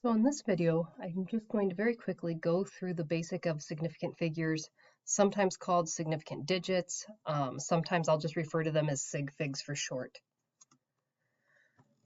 So in this video, I'm just going to very quickly go through the basic of significant figures, sometimes called significant digits. Sometimes I'll just refer to them as sig figs for short.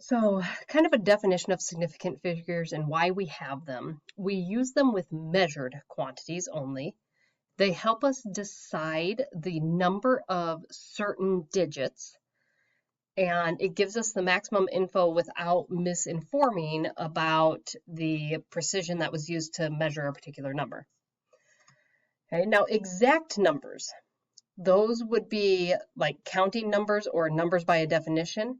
So kind of a definition of significant figures and why we have them. We use them with measured quantities only. They help us decide the number of certain digits, and it gives us the maximum info without misinforming about the precision that was used to measure a particular number. Okay, now exact numbers, those would be like counting numbers or numbers by a definition.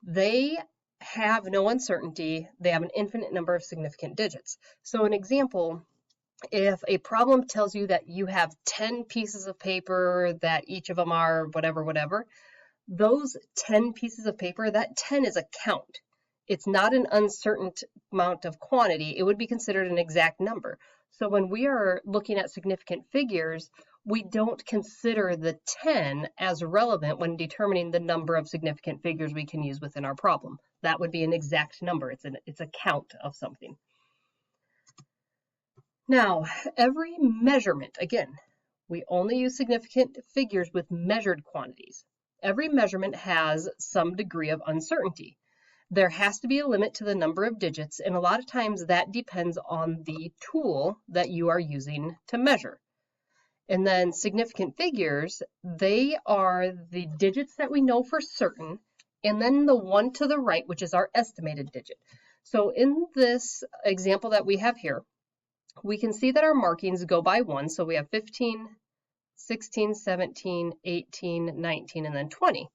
They have no uncertainty. They have an infinite number of significant digits. So an example, if a problem tells you that you have 10 pieces of paper that each of them are whatever, those 10 pieces of paper, that 10 is a count. It's not an uncertain amount of quantity. It would be considered an exact number. So when we are looking at significant figures, we don't consider the 10 as relevant when determining the number of significant figures we can use within our problem. That would be an exact number. It's a count of something. Now, every measurement, again, we only use significant figures with measured quantities. Every measurement has some degree of uncertainty. There has to be a limit to the number of digits, and a lot of times that depends on the tool that you are using to measure. And then significant figures, they are the digits that we know for certain, and then the one to the right, which is our estimated digit. So in this example that we have here, we can see that our markings go by one. So we have 15, 16, 17, 18, 19, and then 20.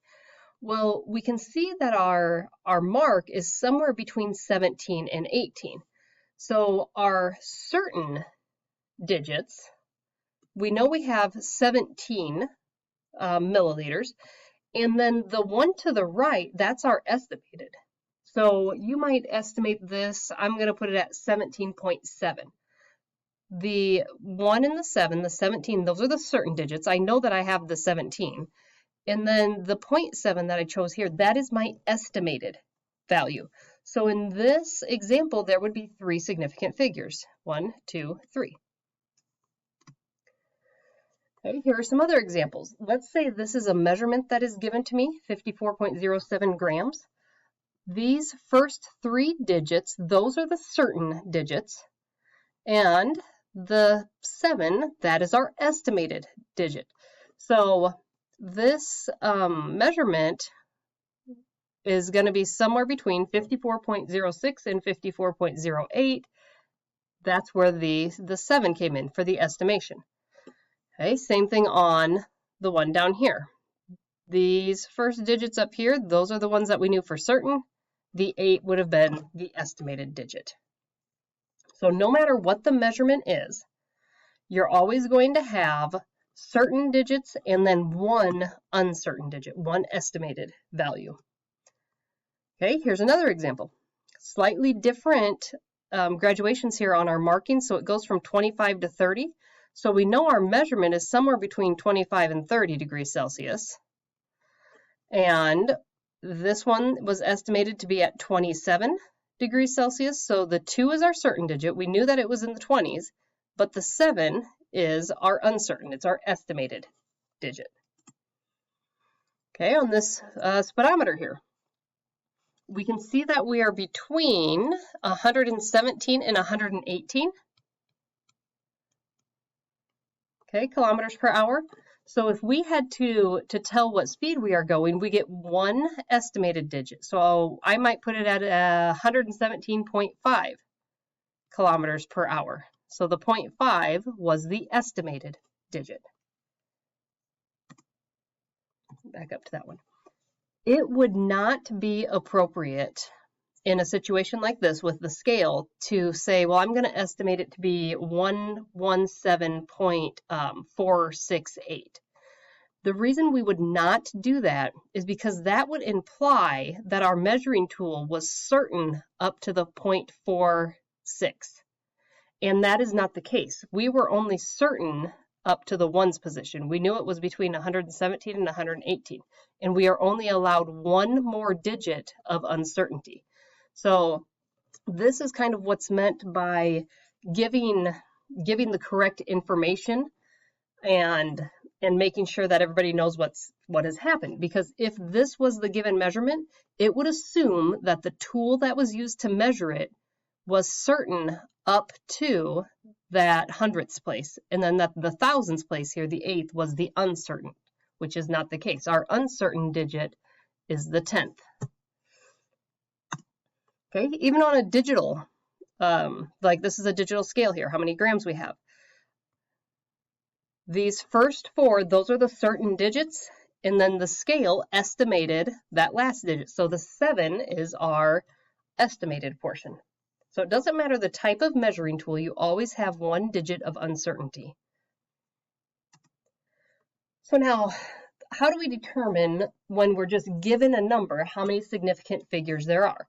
Well, we can see that our mark is somewhere between 17 and 18. So our certain digits, we know we have 17 milliliters, and then the one to the right, that's our estimated. So you might estimate this, I'm going to put it at 17.7. The 1 and the 7, the 17, those are the certain digits. I know that I have the 17. And then the 0.7 that I chose here, that is my estimated value. So in this example, there would be 3 significant figures. 1, 2, 3. Okay, here are some other examples. Let's say this is a measurement that is given to me, 54.07 grams. These first 3 digits, those are the certain digits. And the 7, that is our estimated digit. So this measurement is going to be somewhere between 54.06 and 54.08. That's where the 7 came in for the estimation. Okay, same thing on the one down here. These first digits up here, those are the ones that we knew for certain. The 8 would have been the estimated digit. So no matter what the measurement is, you're always going to have certain digits and then one uncertain digit, one estimated value. Okay, here's another example. Slightly different graduations here on our marking, so it goes from 25 to 30. So we know our measurement is somewhere between 25 and 30 degrees Celsius. And this one was estimated to be at 27 degrees Celsius. So the 2 is our certain digit. We knew that it was in the 20s, but the 7 is our uncertain. It's our estimated digit. Okay, on this speedometer here, we can see that we are between 117 and 118. Okay, kilometers per hour. So if we had to tell what speed we are going, we get one estimated digit. So I might put it at 117.5 kilometers per hour. So the 0.5 was the estimated digit. Back up to that one. It would not be appropriate in a situation like this with the scale to say, well, I'm going to estimate it to be 117.468. The reason we would not do that is because that would imply that our measuring tool was certain up to the 0.46. And that is not the case. We were only certain up to the ones position. We knew it was between 117 and 118. And we are only allowed one more digit of uncertainty. So This is kind of what's meant by giving the correct information and making sure that everybody knows what has happened. Because if this was the given measurement, it would assume that the tool that was used to measure it was certain up to that hundredths place, and then that the thousandths place here, the eighth, was the uncertain, which is not the case. Our uncertain digit is the 10th. Okay, even on a digital, like this is a digital scale here, how many grams we have. These first four, those are the certain digits, and then the scale estimated that last digit. So the 7 is our estimated portion. So it doesn't matter the type of measuring tool, you always have one digit of uncertainty. So now, how do we determine when we're just given a number how many significant figures there are?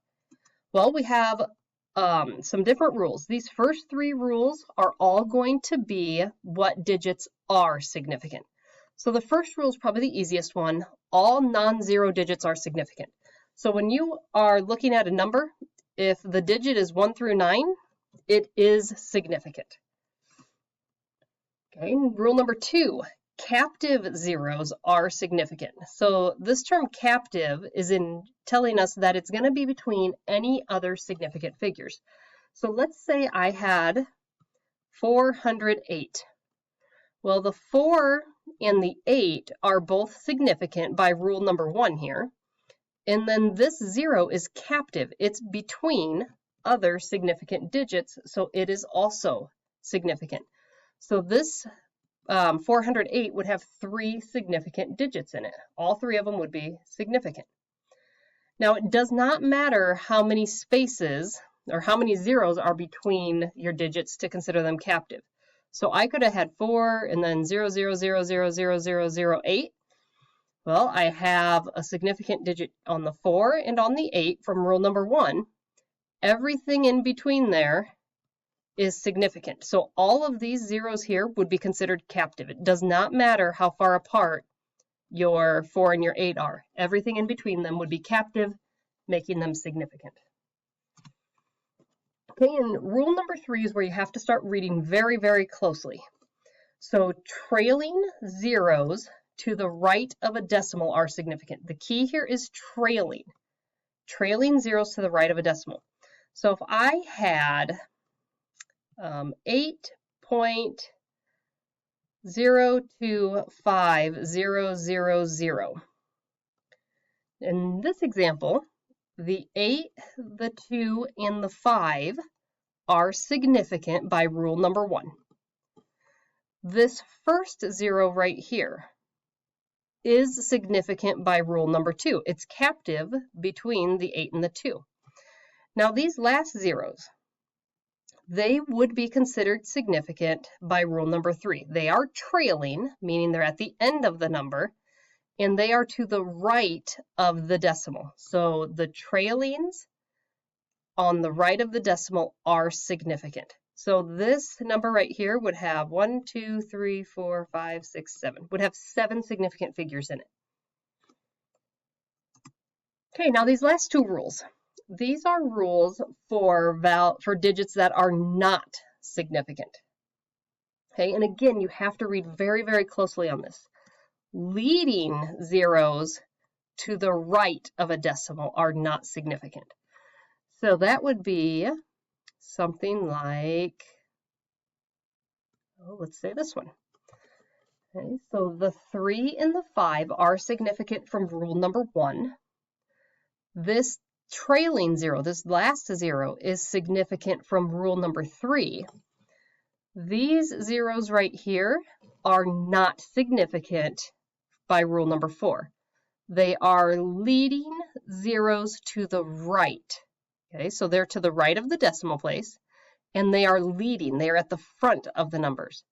Well, we have some different rules. These first 3 rules are all going to be what digits are significant. So the first rule is probably the easiest one. All non-zero digits are significant. So when you are looking at a number, if the digit is 1 through 9, it is significant. Okay, rule number 2, captive zeros are significant. So this term captive is in telling us that it's going to be between any other significant figures. So let's say I had 408. Well, the 4 and the 8 are both significant by rule number 1 here. And then this 0 is captive. It's between other significant digits, so it is also significant. So this 408 would have 3 significant digits in it. All 3 of them would be significant. Now, it does not matter how many spaces or how many zeros are between your digits to consider them captive. So I could have had 4 and then 0, 0, 0, 0, 0, 0, 0, 8. Well, I have a significant digit on the 4 and on the 8 from rule number 1. Everything in between there is significant. So all of these zeros here would be considered captive. It does not matter how far apart your 4 and your 8 are. Everything in between them would be captive, making them significant. Okay, and rule number 3 is where you have to start reading very, very closely. So trailing zeros to the right of a decimal are significant. The key here is trailing zeros to the right of a decimal. So if I had 8.025000, in this example, the 8, the 2, and the 5 are significant by rule number 1. This first 0 right here is significant by rule number 2. It's captive between the 8 and the 2. Now these last zeros, they would be considered significant by rule number 3. They are trailing, meaning they're at the end of the number, and they are to the right of the decimal. So the trailings on the right of the decimal are significant. So this number right here would have 1, 2, 3, 4, 5, 6, 7. Would have 7 significant figures in it. Okay, now these last 2 rules. These are rules for digits that are not significant. Okay, and again, you have to read very, very closely on this. Leading zeros to the right of a decimal are not significant. So that would be something like, let's say this one. Okay, so the 3 and the 5 are significant from rule number 1. This trailing 0, this last 0, is significant from rule number 3. These zeros right here are not significant by rule number 4. They are leading zeros to the right. Okay, so they're to the right of the decimal place, and they are leading. They are at the front of the numbers.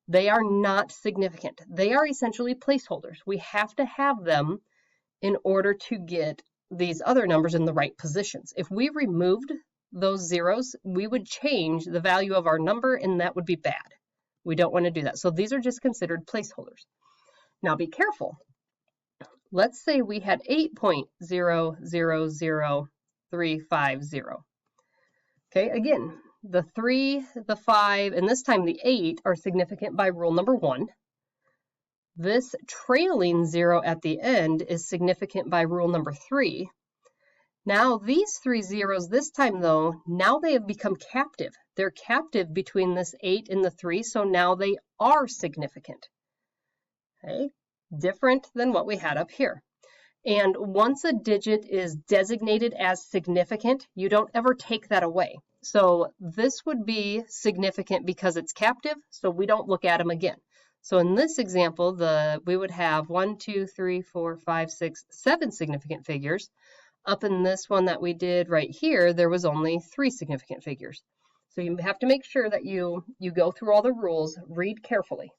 They are not significant. They are essentially placeholders. We have to have them in order to get these other numbers in the right positions. If we removed those zeros, we would change the value of our number, and that would be bad. We don't want to do that. So these are just considered placeholders. Now be careful. Let's say we had 8.000350. Okay, again, the 3, the 5, and this time the 8 are significant by rule number 1. This trailing 0 at the end is significant by rule number 3. Now these 3 zeros this time though, now they have become captive. They're captive between this 8 and the 3, so now they are significant. Okay, different than what we had up here. And once a digit is designated as significant, you don't ever take that away. So this would be significant because it's captive, so we don't look at them again. So in this example, we would have 1, 2, 3, 4, 5, 6, 7 significant figures. Up in this one that we did right here, there was only 3 significant figures. So you have to make sure that you go through all the rules, read carefully.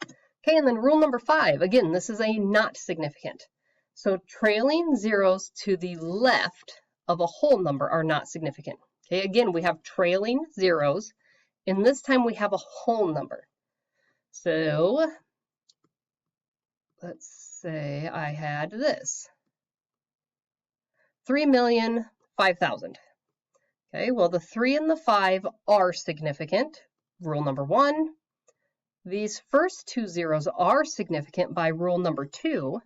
Okay, and then rule number 5, again, this is a not significant. So trailing zeros to the left of a whole number are not significant. Okay, again, we have trailing zeros, and this time we have a whole number. So let's say I had this, 3,005,000. Okay, well, the 3 and the 5 are significant. Rule number 1. These first 2 zeros are significant by rule number 2.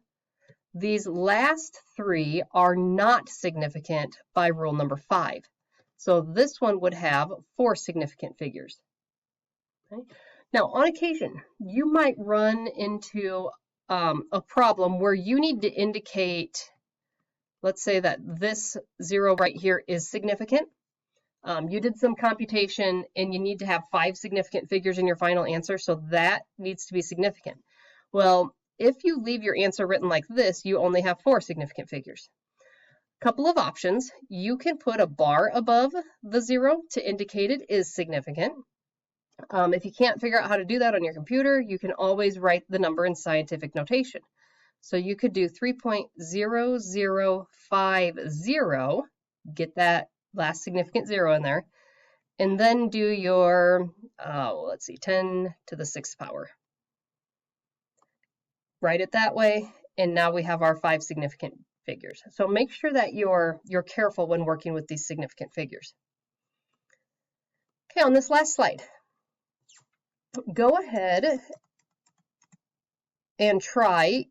These last 3 are not significant by rule number 5. So this one would have 4 significant figures. Okay. Now, on occasion, you might run into a problem where you need to indicate, let's say that this 0 right here is significant. You did some computation and you need to have 5 significant figures in your final answer, so that needs to be significant. Well, if you leave your answer written like this, you only have 4 significant figures. Couple of options. You can put a bar above the 0 to indicate it is significant. If you can't figure out how to do that on your computer, you can always write the number in scientific notation. So you could do 3.0050, get that last significant 0 in there, and then do your, let's see, 10 to the 6th power. Write it that way, and now we have our 5 significant figures. So make sure that you're careful when working with these significant figures. Okay, on this last slide, go ahead and try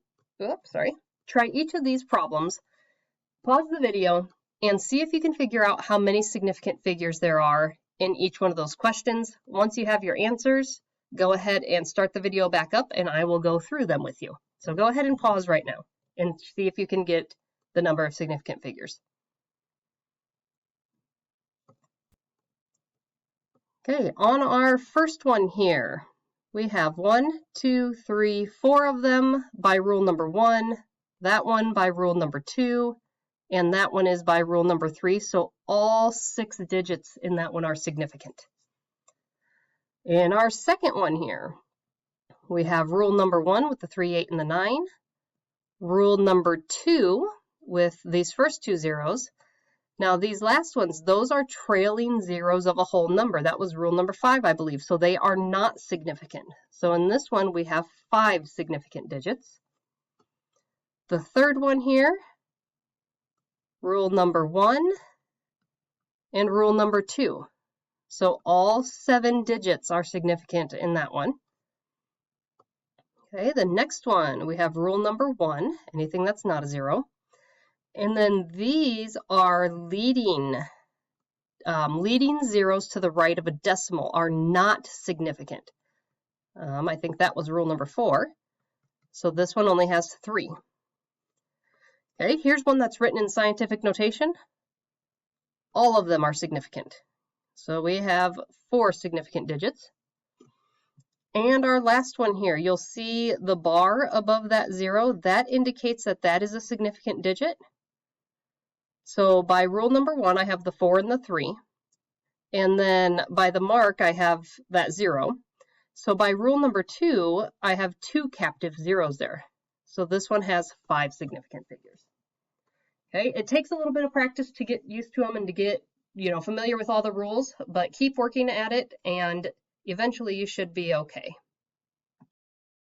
each of these problems, pause the video, and see if you can figure out how many significant figures there are in each one of those questions. Once you have your answers, go ahead and start the video back up and I will go through them with you. So go ahead and pause right now and see if you can get the number of significant figures. Okay, on our first one here, we have 1, 2, 3, 4 of them by rule number 1, that one by rule number 2, and that one is by rule number 3. So all 6 digits in that one are significant. In our second one here, we have rule number 1 with the 3, 8, and the 9. Rule number 2 with these first 2 zeros. Now these last ones, those are trailing zeros of a whole number. That was rule number 5, I believe. So they are not significant. So in this one, we have 5 significant digits. The third one here, rule number 1 and rule number 2. So all 7 digits are significant in that one. Okay, the next one, we have rule number 1, anything that's not a 0. And then these are leading zeros to the right of a decimal are not significant. I think that was rule number 4. So this one only has 3. Okay, here's one that's written in scientific notation. All of them are significant. So we have 4 significant digits. And our last one here, you'll see the bar above that 0. That indicates that that is a significant digit. So by rule number 1, I have the 4 and the 3. And then by the mark, I have that 0. So by rule number 2, I have 2 captive zeros there. So this one has 5 significant figures. Okay, it takes a little bit of practice to get used to them and to get, familiar with all the rules, but keep working at it and eventually you should be okay.